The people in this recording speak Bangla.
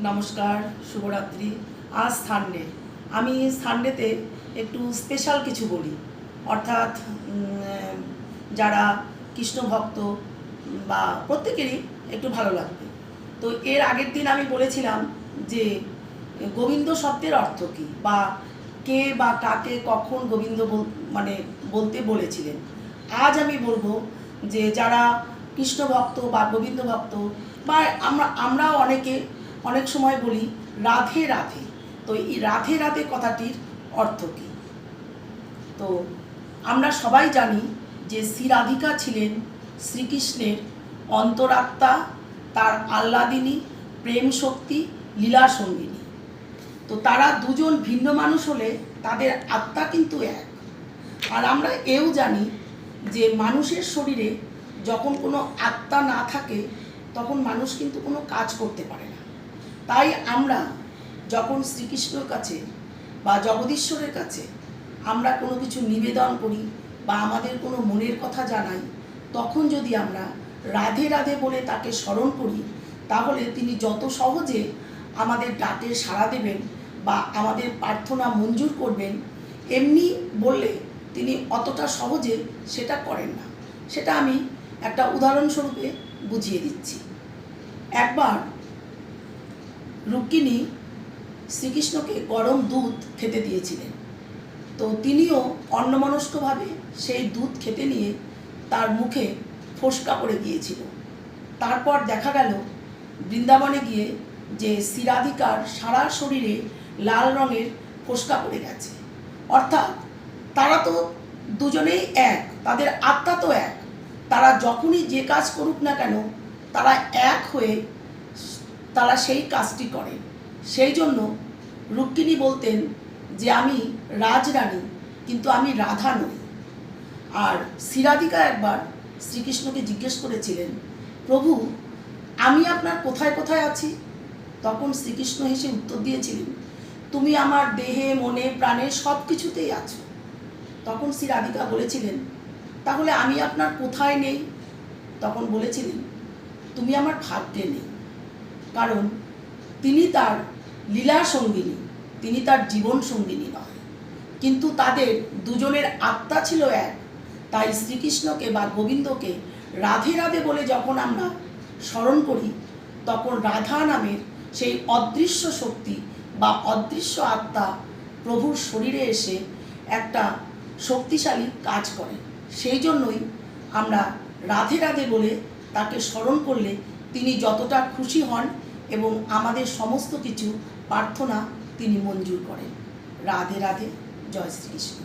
নমস্কার, শুভরাত্রি। আজ সানডে। আমি সানডেতে একটু স্পেশাল কিছু বলি, অর্থাৎ যারা কৃষ্ণ ভক্ত বা প্রত্যেকেরই একটু ভালো লাগবে। তো এর আগের দিন আমি বলেছিলাম যে গোবিন্দ শব্দের অর্থ কী, বা কে বা কাকে কখন গোবিন্দ বলতে বলেছিলেন। আজ আমি বলবো যে যারা কৃষ্ণ ভক্ত বা গোবিন্দ ভক্ত, বা আমরাও অনেক সময় বলি রাধে রাধে। তো এই রাধে রাধে কথাটির অর্থ কী? তো আমরা সবাই জানি যে শ্রী রাধিকা ছিলেন শ্রীকৃষ্ণের অন্তরাত্মা, তার আহ্লাদিনী, প্রেম শক্তি, লীলা সঙ্গিনী। তো তারা দুজন ভিন্ন মানুষ হলে তাদের আত্মা কিন্তু এক। আর আমরা এও জানি যে মানুষের শরীরে যখন কোনো আত্মা না থাকে তখন মানুষ কিন্তু কোনো কাজ করতে পারে না। তাই আমরা যখন শ্রীকৃষ্ণের কাছে বা জগদীশ্বরের কাছে আমরা কোনো কিছু নিবেদন করি বা আমাদের কোনো মনের কথা জানাই, তখন যদি আমরা রাধে রাধে বলে তাকে স্মরণ করি, তাহলে তিনি যত সহজে আমাদের ডাকে সাড়া দেবেন বা আমাদের প্রার্থনা মঞ্জুর করবেন, এমনি বললে তিনি অতটা সহজে সেটা করেন না। সেটা আমি একটা উদাহরণস্বরূপে বুঝিয়ে দিচ্ছি। একবার রুক্মিণী শ্রীকৃষ্ণকে গরম দুধ খেতে দিয়েছিলেন। তো তিনিও অন্যমনস্কভাবে সেই দুধ খেতে নিয়ে তার মুখে ফোসকা পড়ে গিয়েছিল। তারপর দেখা গেল বৃন্দাবনে গিয়ে যে শ্রী রাধিকার সারা শরীরে লাল রঙের ফোসকা পড়ে গেছে। অর্থাৎ তারা তো দুজনেই এক, তাদের আত্মা তো এক। তারা যখনই যে কাজ করুক না কেন, তারা এক হয়ে তারা সেই কাজটি করেন। সেই জন্য রুক্মিণী বলতেন যে আমি রাজরানী, কিন্তু আমি রাধা নই। আর শ্রী রাধিকা একবার শ্রীকৃষ্ণকে জিজ্ঞেস করেছিলেন, প্রভু, আমি আপনার কোথায় কোথায় আছি? তখন শ্রীকৃষ্ণ হেসে উত্তর দিয়েছিলেন, তুমি আমার দেহে, মনে, প্রাণে সব কিছুতেই আছো। তখন শ্রী রাধিকা বলেছিলেন, তাহলে আমি আপনার কোথায় নেই? তখন বলেছিলেন, তুমি আমার ভাগ্যে নেই। কারণ তিনি তার লীলা সঙ্গিনী, তিনি তার জীবন সঙ্গিনী নয়। কিন্তু তাদের দুজনের আত্মা ছিল এক। তাই শ্রীকৃষ্ণকে বা গোবিন্দকে রাধে রাধে বলে যখন আমরা স্মরণ করি, তখন রাধা নামের সেই অদৃশ্য শক্তি বা অদৃশ্য আত্মা প্রভুর শরীরে এসে একটা শক্তিশালী কাজ করে। সেই জন্যই আমরা রাধে রাধে বলে তাকে স্মরণ করলে তিনি যতটা খুশি হন এবং আমাদের সমস্ত কিছু প্রার্থনা তিনি মঞ্জুর করেন। রাধে রাধে। জয় শ্রীকৃষ্ণ।